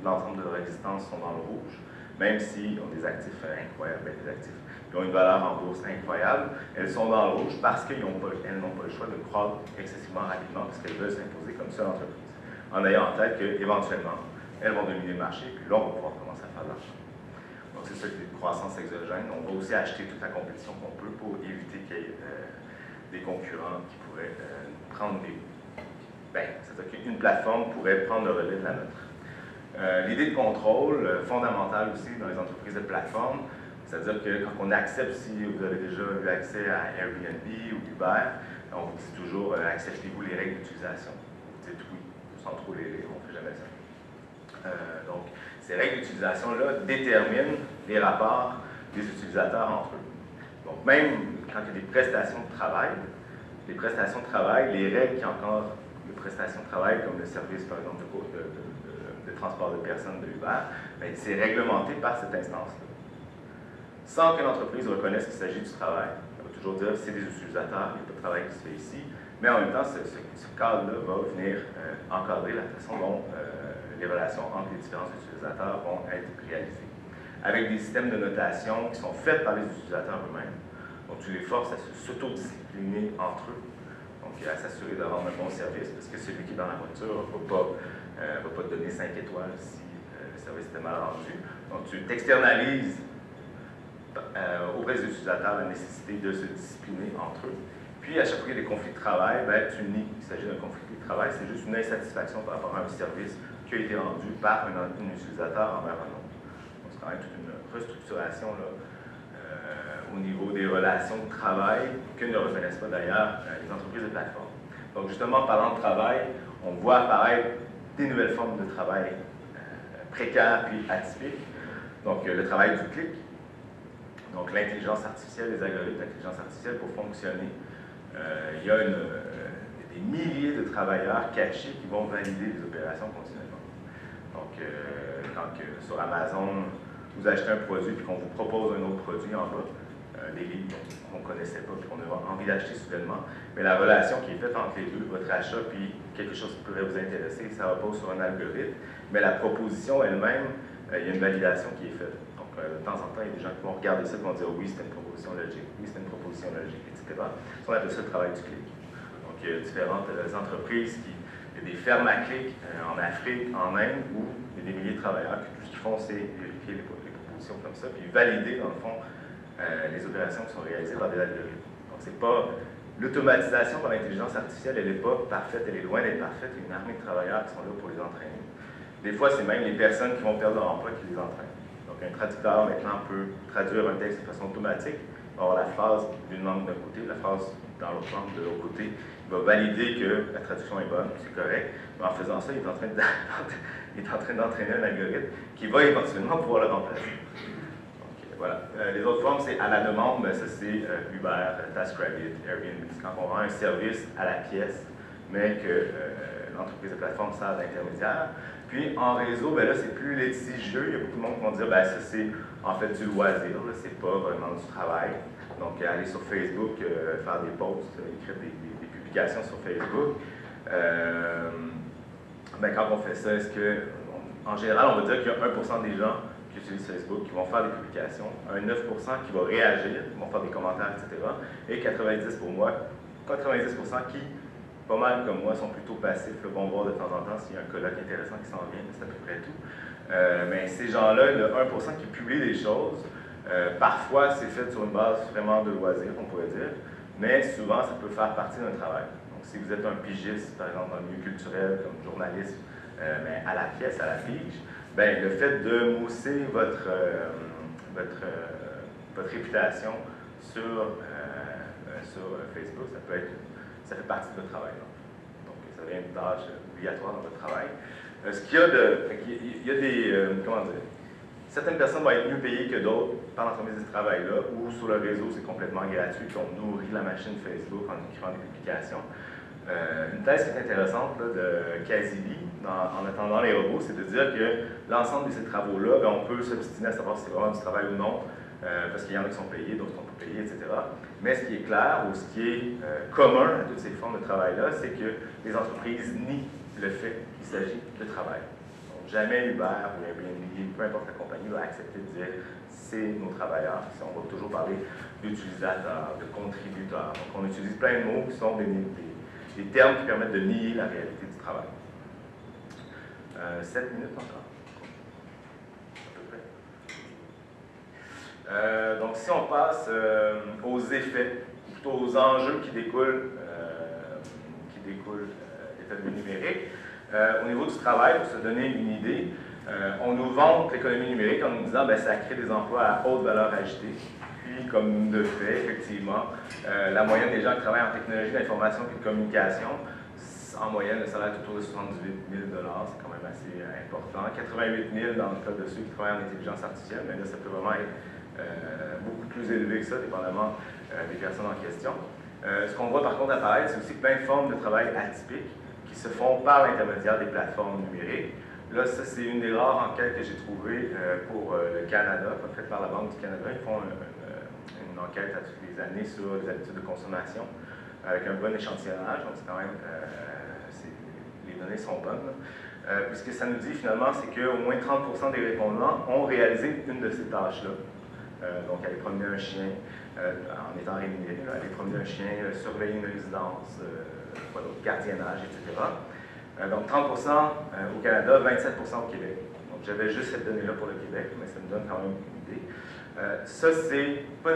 l'ensemble de leur existence sont dans le rouge, même s'ils ont des actifs incroyables, des actifs qui ont une valeur en bourse incroyable, elles sont dans le rouge parce qu'elles n'ont pas le choix de croître excessivement rapidement parce qu'elles veulent s'imposer comme seule entreprise, en ayant en tête qu'éventuellement, elles vont dominer le marché, puis là, on va pouvoir commencer à faire de l'argent. Donc, c'est ça qui est une croissance exogène. On va aussi acheter toute la compétition qu'on peut pour éviter qu'il y ait des concurrents qui pourraient prendre des... c'est-à-dire qu'une plateforme pourrait prendre le relais de la nôtre. L'idée de contrôle fondamentale aussi dans les entreprises de plateforme, c'est-à-dire que quand on accepte, si vous avez déjà eu accès à Airbnb ou Uber, on vous dit toujours acceptez-vous les règles d'utilisation. Vous dites oui, sans trop les lire, on ne fait jamais ça. Donc, ces règles d'utilisation-là déterminent les rapports des utilisateurs entre eux. Donc, même quand il y a des prestations de travail, les règles qui encadrent les prestations de travail, comme le service, par exemple, de transport de personnes de Uber, c'est réglementé par cette instance-là. Sans que l'entreprise reconnaisse qu'il s'agit du travail. Elle va toujours dire c'est des utilisateurs, il n'y a pas de travail qui se fait ici, mais en même temps, ce cadre-là va venir encadrer la façon dont les relations entre les différents utilisateurs vont être réalisées. Avec des systèmes de notation qui sont faits par les utilisateurs eux-mêmes. Donc, tu les forces à s'autodiscipliner entre eux, donc à s'assurer d'avoir un bon service, parce que celui qui est dans la voiture ne va pas te donner 5 étoiles si le service était mal rendu. Donc, tu t'externalises auprès des utilisateurs la nécessité de se discipliner entre eux. Puis, à chaque fois qu'il y a des conflits de travail, tu nies qu'il s'agit d'un conflit de travail, c'est juste une insatisfaction par rapport à un service qui a été rendu par un utilisateur envers un autre. Donc, c'est quand même toute une restructuration là, au niveau des relations de travail que ne reconnaissent pas d'ailleurs les entreprises de plateforme. Donc, justement, en parlant de travail, on voit apparaître des nouvelles formes de travail précaires puis atypiques. Donc, le travail du clic. Donc, l'intelligence artificielle, les algorithmes d'intelligence artificielle pour fonctionner. Il y a des milliers de travailleurs cachés qui vont valider les opérations continuellement. Donc, quand sur Amazon, vous achetez un produit et qu'on vous propose un autre produit en bas, des livres qu'on ne connaissait pas, qu'on a envie d'acheter soudainement. Mais la relation qui est faite entre les deux, votre achat puis quelque chose qui pourrait vous intéresser, ça repose sur un algorithme. Mais la proposition elle-même, il y a une validation qui est faite. Donc, de temps en temps, il y a des gens qui vont regarder ça et vont dire oui, c'est une proposition logique, oui, c'est une proposition logique, etc. On appelle ça le travail du clic. Donc, il y a différentes entreprises il y a des fermes à clic en Afrique, en Inde, où il y a des milliers de travailleurs qui tout ce qu'ils font, c'est vérifier les propositions comme ça, puis valider, dans le fond, les opérations qui sont réalisées par des algorithmes. Donc, c'est pas l'automatisation par l'intelligence artificielle, elle n'est pas parfaite, elle est loin d'être parfaite. Il y a une armée de travailleurs qui sont là pour les entraîner. Des fois, c'est même les personnes qui vont perdre leur emploi qui les entraînent. Donc, un traducteur, maintenant, peut traduire un texte de façon automatique. Il va avoir la phrase d'une langue d'un côté, la phrase dans l'autre langue de l'autre côté. Il va valider que la traduction est bonne, c'est correct. Mais en faisant ça, il est en train d'entraîner un algorithme qui va éventuellement pouvoir le remplacer. Voilà. Les autres formes, c'est à la demande, mais ça c'est Uber, TaskRabbit, Airbnb. C'est quand on vend un service à la pièce, mais que l'entreprise de plateforme sert d'intermédiaire. Puis en réseau, ben là c'est plus litigieux. Il y a beaucoup de monde qui vont dire ben ça c'est en fait du loisir, c'est pas vraiment du travail. Donc aller sur Facebook, faire des posts, écrire des publications sur Facebook. Ben, quand on fait ça, en général, on va dire qu'il y a 1% des gens qui utilisent Facebook, qui vont faire des publications, un 9% qui va réagir, qui vont faire des commentaires, etc. Et 90% qui, pas mal comme moi, sont plutôt passifs, vont voir de temps en temps s'il y a un colloque intéressant qui s'en vient, c'est à peu près tout. Mais ces gens-là, le 1% qui publient des choses, parfois c'est fait sur une base vraiment de loisir, on pourrait dire, mais souvent ça peut faire partie d'un travail. Donc si vous êtes un pigiste, par exemple dans le milieu culturel, comme journaliste, mais à la pièce, à la pige, ben, le fait de mousser votre réputation sur Facebook, ça fait partie de votre travail. Donc, ça devient une tâche obligatoire dans votre travail. Il y a des, comment dire, certaines personnes vont être mieux payées que d'autres par l'entremise de ce travail-là, ou sur le réseau, c'est complètement gratuit, qu'on nourrit la machine Facebook en écrivant des publications. Une thèse qui est intéressante là, de Kazili, en attendant les robots, c'est de dire que l'ensemble de ces travaux-là, ben, on peut s'obstiner à savoir si c'est vraiment du travail ou non, parce qu'il y en a qui sont payés, d'autres qui ne sont pas payés, etc. Mais ce qui est clair, ou ce qui est commun à toutes ces formes de travail-là, c'est que les entreprises nient le fait qu'il s'agit de travail. Donc, jamais Uber ou Airbnb, peu importe la compagnie, va accepter de dire c'est nos travailleurs. On va toujours parler d'utilisateurs, de contributeurs. Donc, on utilise plein de mots qui sont des termes qui permettent de nier la réalité du travail. 7 minutes encore. À peu près. Donc, si on passe aux effets, ou plutôt aux enjeux qui découlent de l'économie numérique, au niveau du travail, pour se donner une idée, on nous vante l'économie numérique en nous disant que ça crée des emplois à haute valeur ajoutée. Puis, comme de fait, effectivement, la moyenne des gens qui travaillent en technologie d'information et de communication, en moyenne, le salaire est autour de 78 000 $, c'est quand même assez important. 88 000 dans le cas de ceux qui travaillent en intelligence artificielle, mais là, ça peut vraiment être beaucoup plus élevé que ça, dépendamment des personnes en question. Ce qu'on voit par contre apparaître, c'est aussi plein de formes de travail atypiques qui se font par l'intermédiaire des plateformes numériques. Là, ça, c'est une des rares enquêtes que j'ai trouvées pour le Canada, faite par la Banque du Canada. Ils font une enquête à toutes les années sur les habitudes de consommation avec un bon échantillonnage, donc c'est quand même, les données sont bonnes. Puis ce que ça nous dit finalement, c'est qu'au moins 30% des répondants ont réalisé une de ces tâches-là. Donc aller promener un chien en étant rémunéré, aller promener un chien, surveiller une résidence, gardiennage, etc. Donc 30% au Canada, 27% au Québec. Donc j'avais juste cette donnée-là pour le Québec, mais ça me donne quand même une idée. Ça, c'est pas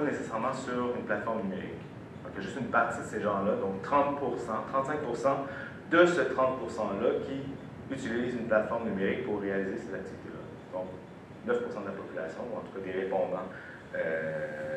nécessairement sur une plateforme numérique. Donc, il y a juste une partie de ces gens-là, donc 30%, 35% de ce 30%-là qui utilisent une plateforme numérique pour réaliser ces activités-là. Donc, 9% de la population, ou en tout cas des répondants.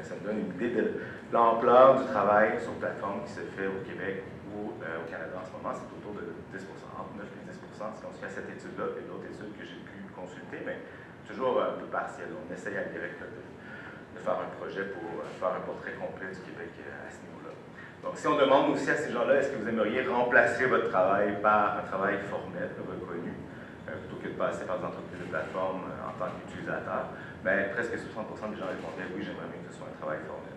Ça me donne une idée de l'ampleur du travail sur plateforme qui se fait au Québec ou au Canada en ce moment. C'est autour de 10%, entre 9 et 10%, si on se fait à cette étude-là, et d'autres études que j'ai pu consulter, mais toujours un peu partiel. On essaye à direct de faire un projet pour faire un portrait complet du Québec à ce niveau-là. Donc, si on demande aussi à ces gens-là, est-ce que vous aimeriez remplacer votre travail par un travail formel, reconnu, plutôt que de passer par des entreprises de plateforme en tant qu'utilisateur, ben, presque 60% des gens répondaient oui, j'aimerais bien que ce soit un travail formel.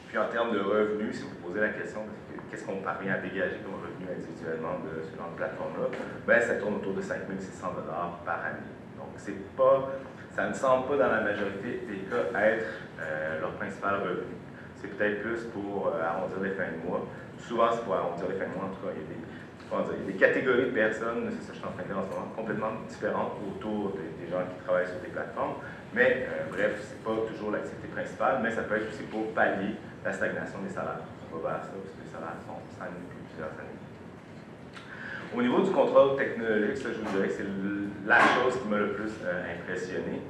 Puis en termes de revenus, si vous posez la question qu'est-ce qu'on parvient à dégager comme revenu individuellement de ce genre de plateforme-là, ben, ça tourne autour de 5 600 $ par année. Donc ça ne semble pas dans la majorité des cas être leur principal revenu. C'est peut-être plus pour arrondir les fins de mois. Souvent, c'est pour arrondir les fins de mois. En tout cas, il y a des catégories de personnes, c'est ça que je suis en train de dire en ce moment, complètement différentes autour des gens qui travaillent sur des plateformes. Mais bref, ce n'est pas toujours l'activité principale, mais ça peut être aussi pour pallier la stagnation des salaires. On va vers ça, parce que les salaires sont stagnés depuis plusieurs années. Au niveau du contrôle technologique, ça, je vous dirais que c'est la chose qui m'a le plus impressionné.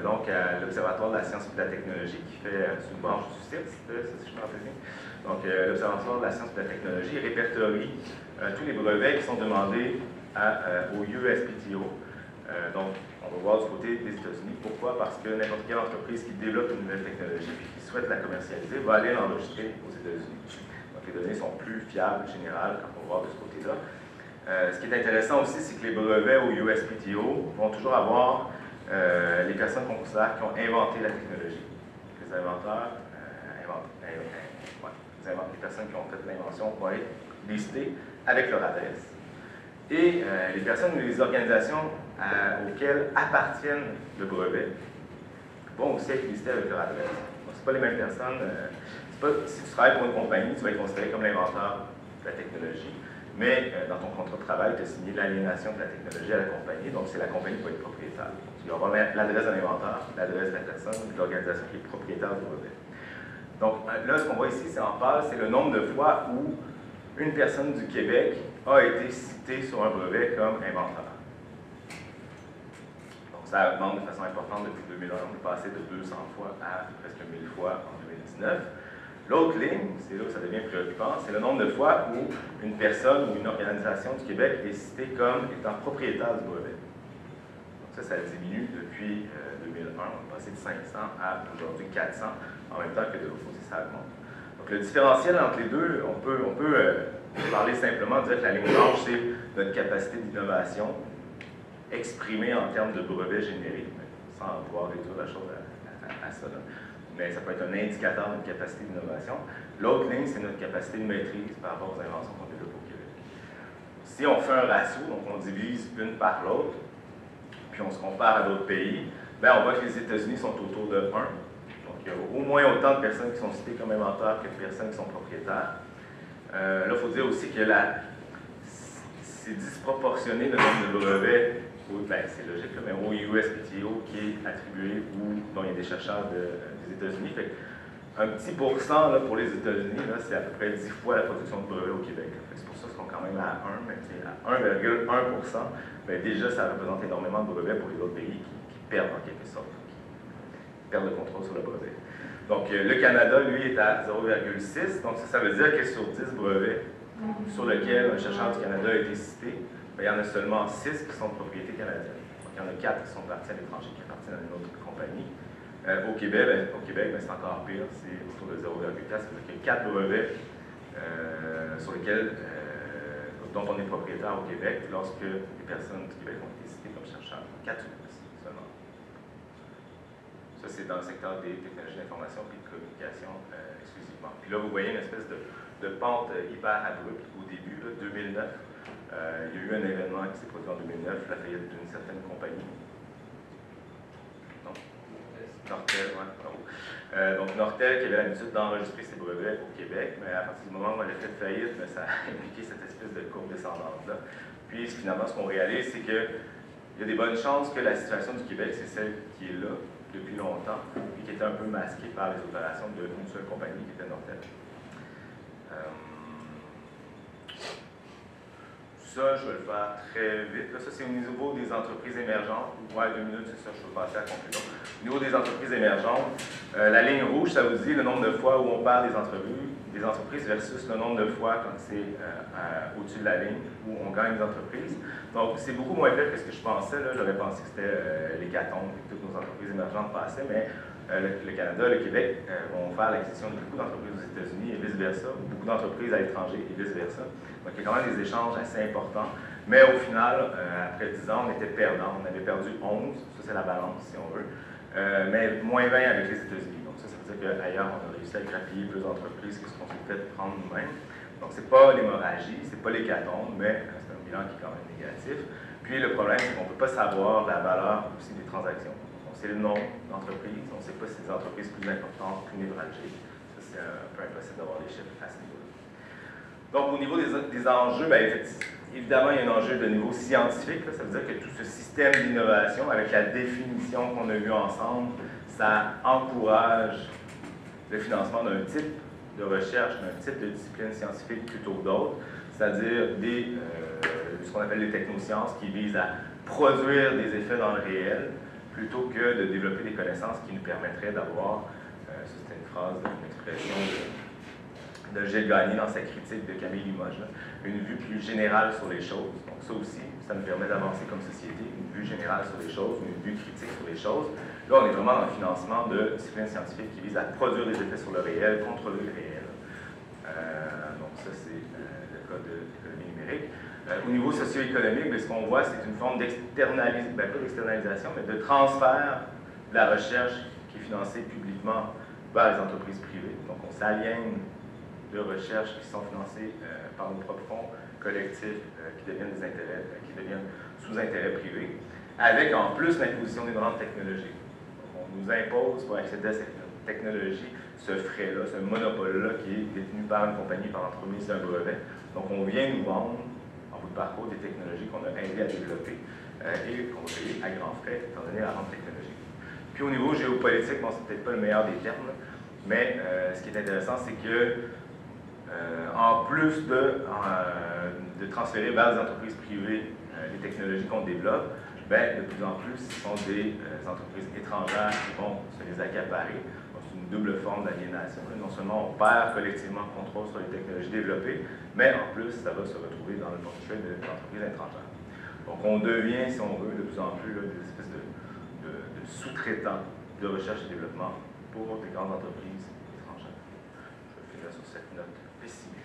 Donc, à l'Observatoire de la science et de la technologie, qui fait une branche du CIRS, si je me rappelle bien. Donc, l'Observatoire de la science et de la technologie répertorie tous les brevets qui sont demandés au USPTO. Donc, on va voir du côté des États-Unis. Pourquoi? Parce que n'importe quelle entreprise qui développe une nouvelle technologie et qui souhaite la commercialiser va aller l'enregistrer aux États-Unis. Donc, les données sont plus fiables, générales, quand on va voir de ce côté-là. Ce qui est intéressant aussi, c'est que les brevets au USPTO vont toujours avoir les personnes qu'on considère qui ont inventé la technologie. Les inventeurs, les personnes qui ont fait l'invention vont être listées avec leur adresse. Et les personnes ou les organisations auxquelles appartiennent le brevet vont aussi être listées avec leur adresse. Ce ne sont pas les mêmes personnes. Si tu travailles pour une compagnie, tu vas être considéré comme l'inventeur de la technologie, mais dans ton contrat de travail, tu as signé l'aliénation de la technologie à la compagnie, donc c'est la compagnie qui va être propriétaire. Tu vas avoir l'adresse de l'inventeur, l'adresse de la personne, de l'organisation qui est propriétaire du brevet. Donc là, ce qu'on voit ici, c'est en pâle, c'est le nombre de fois où une personne du Québec a été citée sur un brevet comme inventeur. Donc ça augmente de façon importante depuis 2001, on est passé de 200 fois à presque 1000 fois en 2019. L'autre ligne, c'est là où ça devient préoccupant, c'est le nombre de fois où une personne ou une organisation du Québec est citée comme étant propriétaire du brevet. Donc ça diminue depuis 2001, on est passé de 500 à aujourd'hui 400, en même temps que de l'autre côté, ça augmente. Donc le différentiel entre les deux, on peut parler simplement, dire que la ligne blanche, c'est notre capacité d'innovation exprimée en termes de brevets générés, sans pouvoir réduire la chose à ça. Là. Mais ça peut être un indicateur de notre capacité d'innovation. L'autre ligne, c'est notre capacité de maîtrise par rapport aux inventions qu'on développe au Québec. Si on fait un ratio, donc on divise une par l'autre, puis on se compare à d'autres pays, bien on voit que les États-Unis sont autour de 1. Donc il y a au moins autant de personnes qui sont citées comme inventeurs que de personnes qui sont propriétaires. Là, il faut dire aussi que c'est disproportionné le nombre de brevets, c'est logique, mais au USPTO qui est attribué ou dont il y a des chercheurs des États-Unis. Un petit pourcent là, pour les États-Unis, c'est à peu près 10 fois la production de brevets au Québec. C'est pour ça qu'ils sont quand même à 1, mais à 1,1%, déjà ça représente énormément de brevets pour les autres pays qui perdent en quelque sorte, qui perdent le contrôle sur le brevet. Donc le Canada, lui, est à 0,6, donc ça veut dire que sur 10 brevets sur lesquels un chercheur du Canada a été cité, il y en a seulement 6 qui sont de propriété canadienne. Donc il y en a 4 qui sont partis à l'étranger, qui appartiennent à une autre compagnie. Au Québec, c'est encore pire, c'est autour de 0,4, c'est-à-dire qu'il y a 4 brevets dont on est propriétaire au Québec lorsque les personnes du Québec ont été citées comme chercheurs. 4 seulement. Ça, c'est dans le secteur des technologies d'information et de communication exclusivement. Puis là, vous voyez une espèce de pente hyper abrupte au début, là, 2009. Il y a eu un événement qui s'est produit en 2009, la faillite d'une certaine compagnie. Nortel, oui, bravo. Donc Nortel qui avait l'habitude d'enregistrer ses brevets au Québec, mais à partir du moment où elle a fait faillite, ça a impliqué cette espèce de courbe descendante-là. Puis finalement, ce qu'on réalise, c'est qu'il y a des bonnes chances que la situation du Québec, c'est celle qui est là depuis longtemps, et qui était un peu masquée par les opérations d'une seule compagnie qui était Nortel. Ça, je vais le faire très vite. Là, ça, c'est au niveau des entreprises émergentes. Ouais, 2 minutes, c'est ça, je vais passer à la conclusion. Au niveau des entreprises émergentes, la ligne rouge, ça vous dit le nombre de fois où on parle des entreprises versus le nombre de fois quand c'est au-dessus de la ligne où on gagne des entreprises. Donc, c'est beaucoup moins pire que ce que je pensais. J'aurais pensé que c'était l'hécatombe et que toutes nos entreprises émergentes passaient, mais le Canada, le Québec vont faire l'acquisition de beaucoup d'entreprises aux États-Unis et vice-versa, beaucoup d'entreprises à l'étranger et vice-versa. Donc, il y a quand même des échanges assez importants. Mais au final, après 10 ans, on était perdant. On avait perdu 11, ça c'est la balance si on veut, mais moins 20 avec les États-Unis. Donc ça veut dire qu'ailleurs, on a réussi à grappiller plus d'entreprises que ce qu'on s'est fait prendre nous-mêmes. Donc c'est pas l'hémorragie, c'est pas l'hécatombe, mais c'est un bilan qui est quand même négatif. Puis le problème, c'est qu'on ne peut pas savoir la valeur aussi des transactions. On sait le nom d'entreprise, on ne sait pas si c'est des entreprises plus importantes, plus névralgiques. Ça, c'est un peu impossible d'avoir des chiffres à ce niveau-là. Donc, au niveau des enjeux, bien, évidemment, il y a un enjeu de niveau scientifique. Là, ça veut dire que tout ce système d'innovation, avec la définition qu'on a vue ensemble, ça encourage le financement d'un type de recherche, d'un type de discipline scientifique plutôt que d'autres, c'est-à-dire ce qu'on appelle les technosciences qui visent à produire des effets dans le réel plutôt que de développer des connaissances qui nous permettraient d'avoir, c'était une phrase, une expression de Gilles Gagné dans sa critique de Camille Limoges, là, une vue plus générale sur les choses. Donc ça aussi, ça nous permet d'avancer comme société, une vue générale sur les choses, une vue critique sur les choses. Là, on est vraiment dans le financement de disciplines scientifiques qui visent à produire des effets sur le réel, contrôler le réel. Donc ça, c'est le cas de l'économie numérique. Au niveau socio-économique, ce qu'on voit, c'est une forme d'externalisation, pas d'externalisation, mais de transfert de la recherche qui est financée publiquement vers les entreprises privées. Donc on s'aligne de recherche qui sont financées par nos propres fonds collectifs qui deviennent des intérêts, qui deviennent sous intérêts privés, avec en plus l'imposition des normes technologiques. Donc, on nous impose pour accéder à cette technologie ce frais-là, ce monopole-là qui est détenu par une compagnie par l'entremise d'un brevet. Donc on vient nous vendre en bout de parcours des technologies qu'on a aidé à développer et qu'on va payer à grands frais étant donné la rente technologique. Puis au niveau géopolitique, bon, c'est peut-être pas le meilleur des termes, mais ce qui est intéressant, c'est que en plus de transférer vers des entreprises privées les technologies qu'on développe, bien, de plus en plus, ce sont des entreprises étrangères qui vont se les accaparer. C'est une double forme d'aliénation. Non seulement on perd collectivement le contrôle sur les technologies développées, mais en plus, ça va se retrouver dans le portefeuille de l'entreprise étrangère. Donc on devient, si on veut, de plus en plus là, des espèces de sous-traitants de recherche et développement pour des grandes entreprises étrangères. Je vais finir sur cette note pessimiste.